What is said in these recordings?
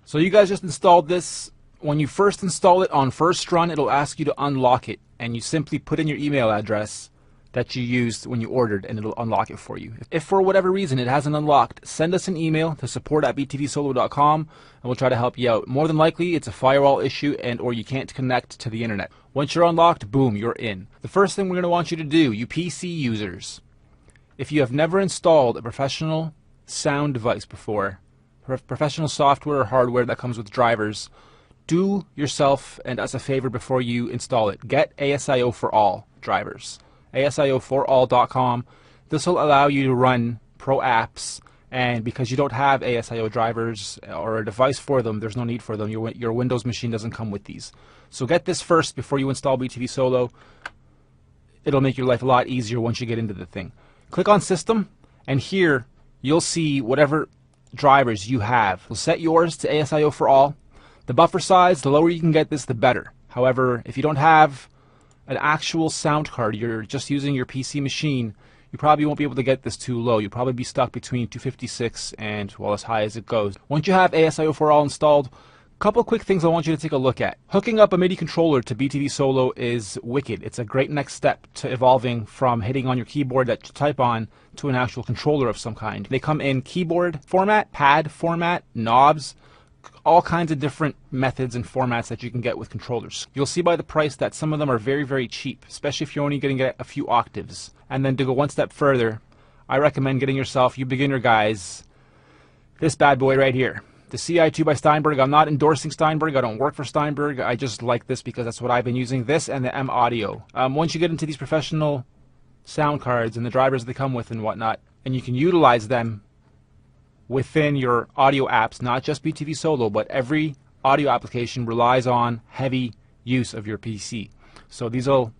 So you guys just installed this. When you first install it on first run, it'll ask you to unlock it, and you simply put in your email address that you used when you ordered, and it'll unlock it for you. If for whatever reason it hasn't unlocked, send us an email to support@btvsolo.com and we'll try to help you out. More than likely it's a firewall issue and or you can't connect to the internet. Once you're unlocked, boom, you're in. The first thing we're going to want you to do, you PC users, if you have never installed a professional sound device before, professional software or hardware that comes with drivers, do yourself and us a favor before you install it. Get ASIO for All drivers. ASIO4all.com. This will allow you to run pro apps, and because you don't have ASIO drivers or a device for them, there's no need for them. Your Windows machine doesn't come with these. So get this first before you install BTV Solo. It'll make your life a lot easier once you get into the thing. Click on System, and here you'll see whatever drivers you have. We'll set yours to ASIO for All. The buffer size, the lower you can get this, the better. However, if you don't have an actual sound card, you're just using your PC machine, you probably won't be able to get this too low. You'll probably be stuck between 256 and, well, as high as it goes. Once you have ASIO for All installed, a couple quick things I want you to take a look at. Hooking up a MIDI controller to BTV Solo is wicked. It's a great next step to evolving from hitting on your keyboard that you type on to an actual controller of some kind. They come in keyboard format, pad format, knobs, all kinds of different methods and formats that you can get with controllers. You'll see by the price that some of them are very, very cheap, especially if you're only going to get a few octaves. And then to go one step further, I recommend getting yourself, you beginner guys, this bad boy right here. The CI2 by Steinberg. I'm not endorsing Steinberg. I don't work for Steinberg. I just like this because that's what I've been using. This and the M Audio. Once you get into these professional sound cards and the drivers they come with and whatnot, and you can utilize them within your audio apps, not just BTV Solo, but every audio application relies on heavy use of your PC. So these will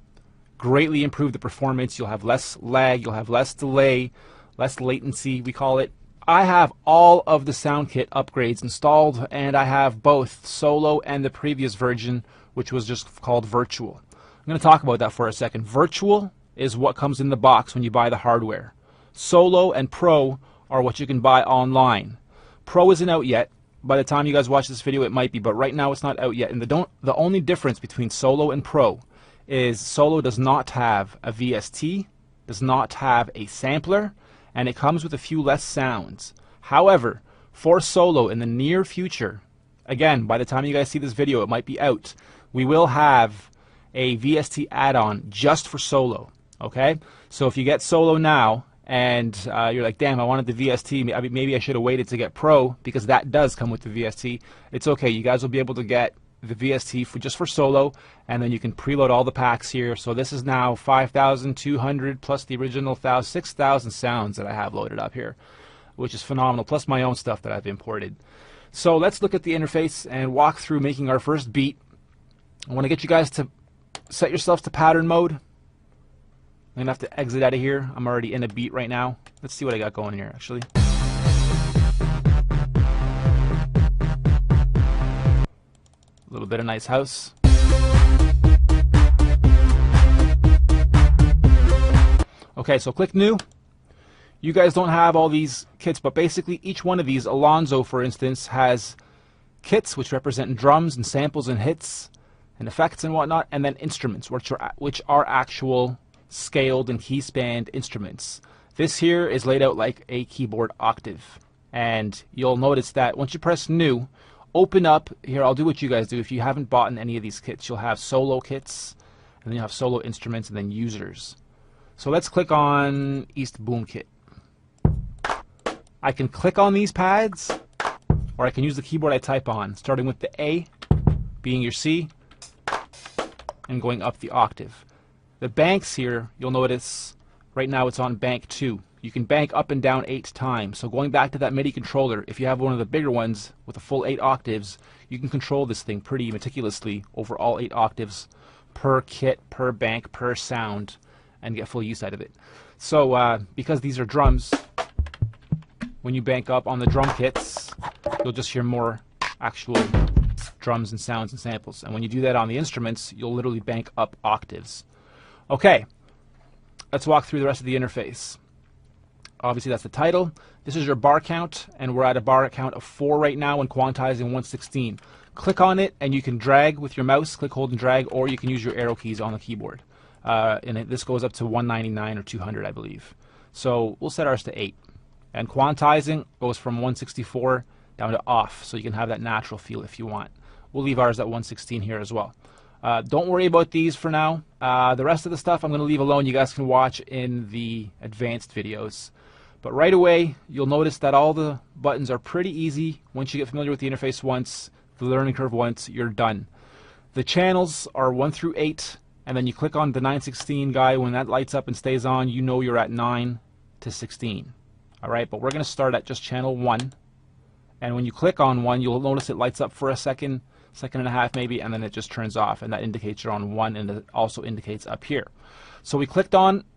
greatly improve the performance. You'll have less lag, you'll have less delay, less latency, we call it. I have all of the sound kit upgrades installed, and I have both Solo and the previous version, which was just called Virtual. I'm going to talk about that for a second. Virtual is what comes in the box when you buy the hardware. Solo and Pro are what you can buy online. Pro isn't out yet. By the time you guys watch this video, it might be, but right now it's not out yet. And the only difference between Solo and Pro is Solo does not have a VST, does not have a sampler, and it comes with a few less sounds. However, for Solo in the near future, again, by the time you guys see this video, it might be out, we will have a VST add-on just for Solo. Okay? So if you get Solo now, and you're like, damn, I wanted the VST, maybe I should have waited to get Pro, because that does come with the VST. It's okay, you guys will be able to get the VST just for Solo, and then you can preload all the packs here. So this is now 5,200 plus the original 6,000 sounds that I have loaded up here, which is phenomenal, plus my own stuff that I've imported. So let's look at the interface and walk through making our first beat. I want to get you guys to set yourselves to pattern mode. I'm going to have to exit out of here. I'm already in a beat right now. Let's see what I got going here, actually. A little bit of nice house. Okay, so click New. You guys don't have all these kits, but basically each one of these, Alonzo for instance, has kits which represent drums and samples and hits and effects and whatnot, and then instruments, which are actual scaled and key spanned instruments. This here is laid out like a keyboard octave, and you'll notice that once you press New, open up here. I'll do what you guys do. If you haven't bought any of these kits, you'll have Solo kits, and then you have Solo instruments, and then users. So let's click on East Boom Kit. I can click on these pads, or I can use the keyboard I type on, starting with the A being your C and going up the octave. The banks here, you'll notice right now it's on bank 2. You can bank up and down 8 times. So going back to that MIDI controller, if you have one of the bigger ones with a full 8 octaves, you can control this thing pretty meticulously over all 8 octaves per kit, per bank, per sound, and get full use out of it. So because these are drums, when you bank up on the drum kits, you'll just hear more actual drums and sounds and samples. And when you do that on the instruments, you'll literally bank up octaves. Okay, let's walk through the rest of the interface. Obviously that's the title. This is your bar count, and we're at a bar count of 4 right now and quantizing 116. Click on it and you can drag with your mouse, click, hold, and drag, or you can use your arrow keys on the keyboard. This goes up to 199 or 200, I believe. So we'll set ours to 8. And quantizing goes from 164 down to off, so you can have that natural feel if you want. We'll leave ours at 116 here as well. Don't worry about these for now. The rest of the stuff I'm going to leave alone. You guys can watch in the advanced videos. But right away, you'll notice that all the buttons are pretty easy. Once you get familiar with the interface once, the learning curve once, you're done. The channels are 1 through 8, and then you click on the 916 guy. When that lights up and stays on, you know you're at 9 to 16. Alright, but we're going to start at just channel 1. And when you click on 1, you'll notice it lights up for a second and a half maybe, and then it just turns off, and that indicates you're on 1, and it also indicates up here. So we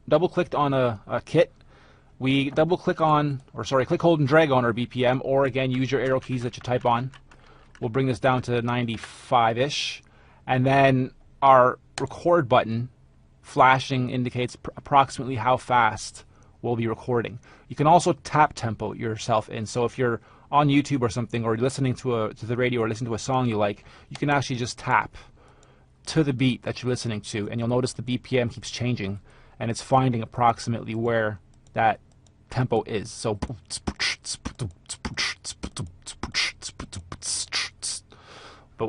double clicked on a kit. We click, hold and drag on our BPM, or again use your arrow keys that you type on. We'll bring this down to 95-ish, and then our record button flashing indicates approximately how fast we'll be recording. You can also tap tempo yourself in, so if you're on YouTube or something, or listening to the radio, or listening to a song you like, you can actually just tap to the beat that you're listening to, and you'll notice the BPM keeps changing, and it's finding approximately where that tempo is. So about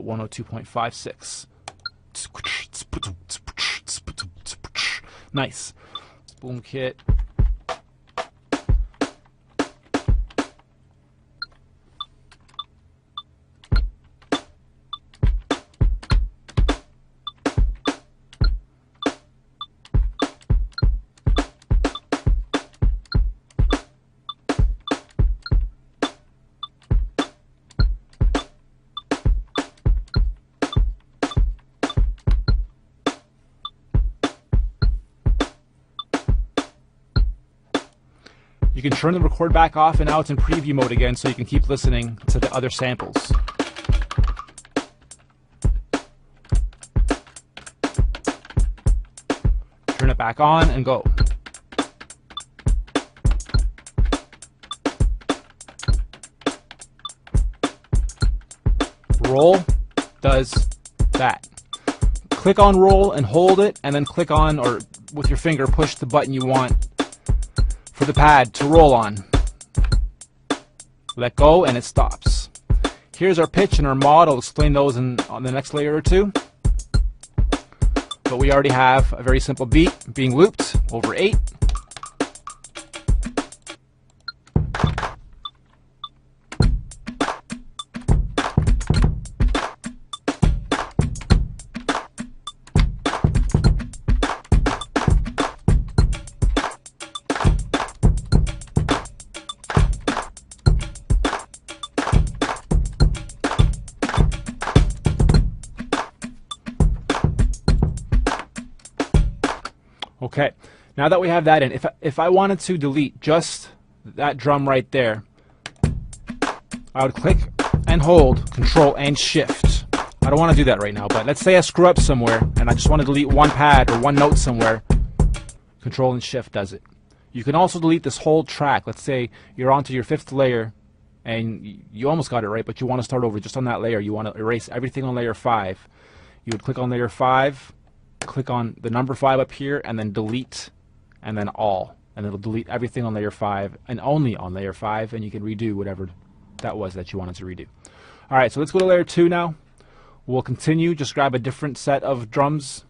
102.56. Nice. Boom kit. You can turn the record back off, and now it's in preview mode again, so you can keep listening to the other samples. Turn it back on and go. Roll does that. Click on roll and hold it, and then click on, or with your finger push the button you want for the pad to roll on. Let go and it stops. Here's our pitch and our mod. I'll explain those on the next layer or two. But we already have a very simple beat being looped over 8. Okay, now that we have that in, if I wanted to delete just that drum right there, I would click and hold Control and Shift. I don't want to do that right now, but let's say I screw up somewhere and I just want to delete one pad or one note somewhere. Control and Shift does it. You can also delete this whole track. Let's say you're onto your 5th layer and you almost got it right, but you want to start over just on that layer. You want to erase everything on layer 5. You would click on layer 5, click on the number 5 up here, and then delete, and then all, and it'll delete everything on layer 5 and only on layer 5, and you can redo whatever that was that you wanted to redo. Alright, so let's go to layer 2 now. We'll continue, just grab a different set of drums.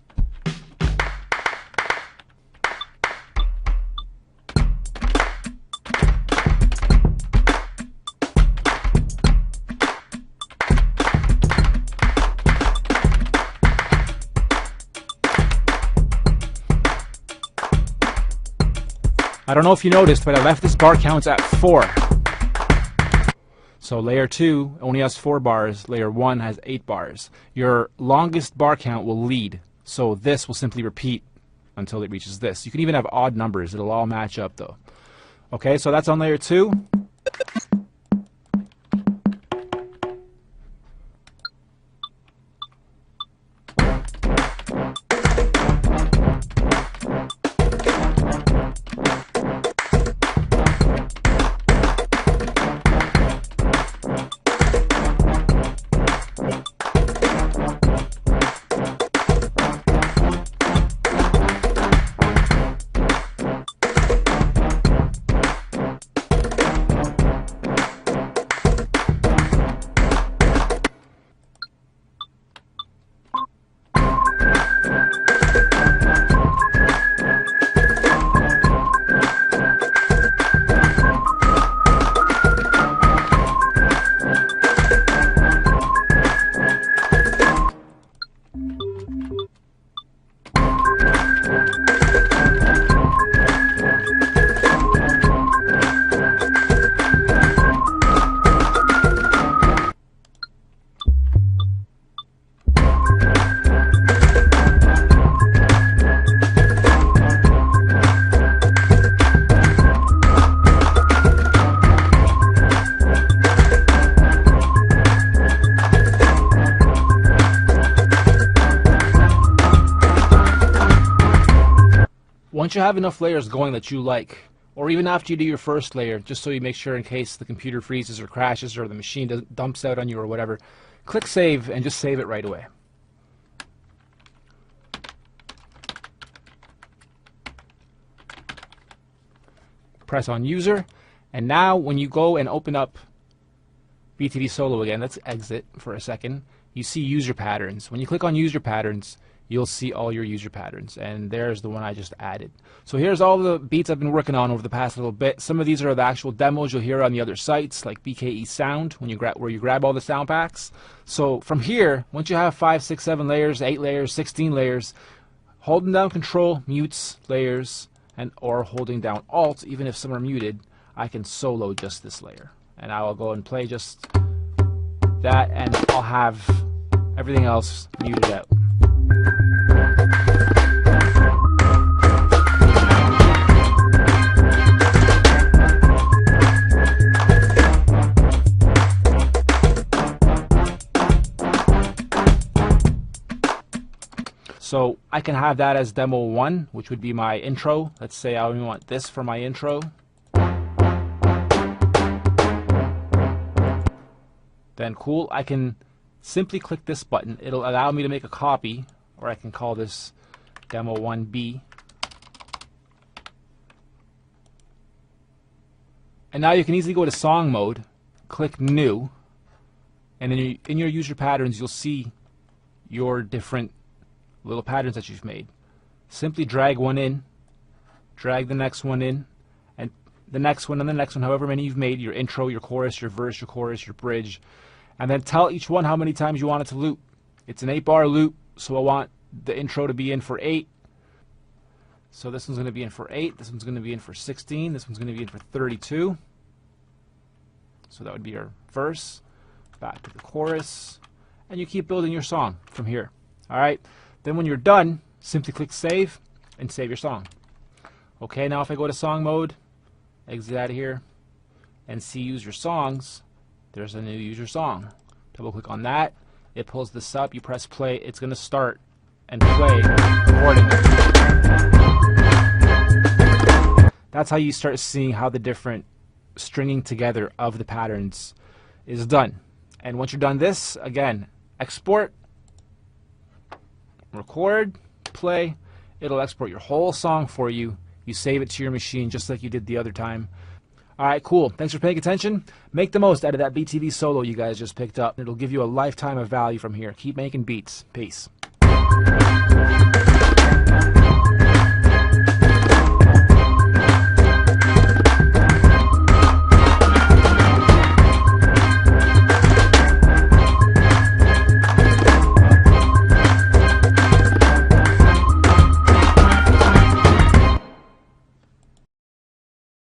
I don't know if you noticed, but I left this bar counts at 4. So layer 2 only has 4 bars, layer 1 has 8 bars. Your longest bar count will lead, so this will simply repeat until it reaches this. You can even have odd numbers, it'll all match up though. Okay, so that's on layer 2. once you have enough layers going that you like, or even after you do your first layer, just so you make sure in case the computer freezes or crashes or the machine dumps out on you or whatever, click save and just save it right away. Press on user, and now when you go and open up BTV Solo again, let's exit for a second, you see user patterns. When you click on user patterns, you'll see all your user patterns, and there's the one I just added. So here's all the beats I've been working on over the past little bit. Some of these are the actual demos you'll hear on the other sites, like BKE Sound, where you grab all the sound packs. So from here, once you have 5, 6, 7 layers, 8 layers, 16 layers, holding down Control mutes layers, or holding down Alt, even if some are muted, I can solo just this layer. And I will go and play just that, and I'll have everything else muted out. So I can have that as demo 1, which would be my intro. Let's say I only want this for my intro. Then cool, I can simply click this button. It'll allow me to make a copy, or I can call this demo 1B. And now you can easily go to song mode, click new, and then in your user patterns you'll see your different little patterns that you've made. Simply drag one in, drag the next one in, and the next one and the next one, however many you've made, your intro, your chorus, your verse, your chorus, your bridge, and then tell each one how many times you want it to loop. It's an 8-bar loop, so I want the intro to be in for 8. So this one's going to be in for 8, this one's going to be in for 16, this one's going to be in for 32. So that would be your verse, back to the chorus, and you keep building your song from here. Alright, then when you're done, simply click save and save your song. Okay, now if I go to song mode, exit out of here, and see user songs, there's a new user song. Double click on that, it pulls this up, you press play, it's going to start and play accordingly. That's how you start seeing how the different stringing together of the patterns is done. And once you're done this, again, export, record, play, it'll export your whole song for you. You save it to your machine just like you did the other time. Alright, cool. Thanks for paying attention. Make the most out of that BTV Solo you guys just picked up. It'll give you a lifetime of value from here. Keep making beats. Peace.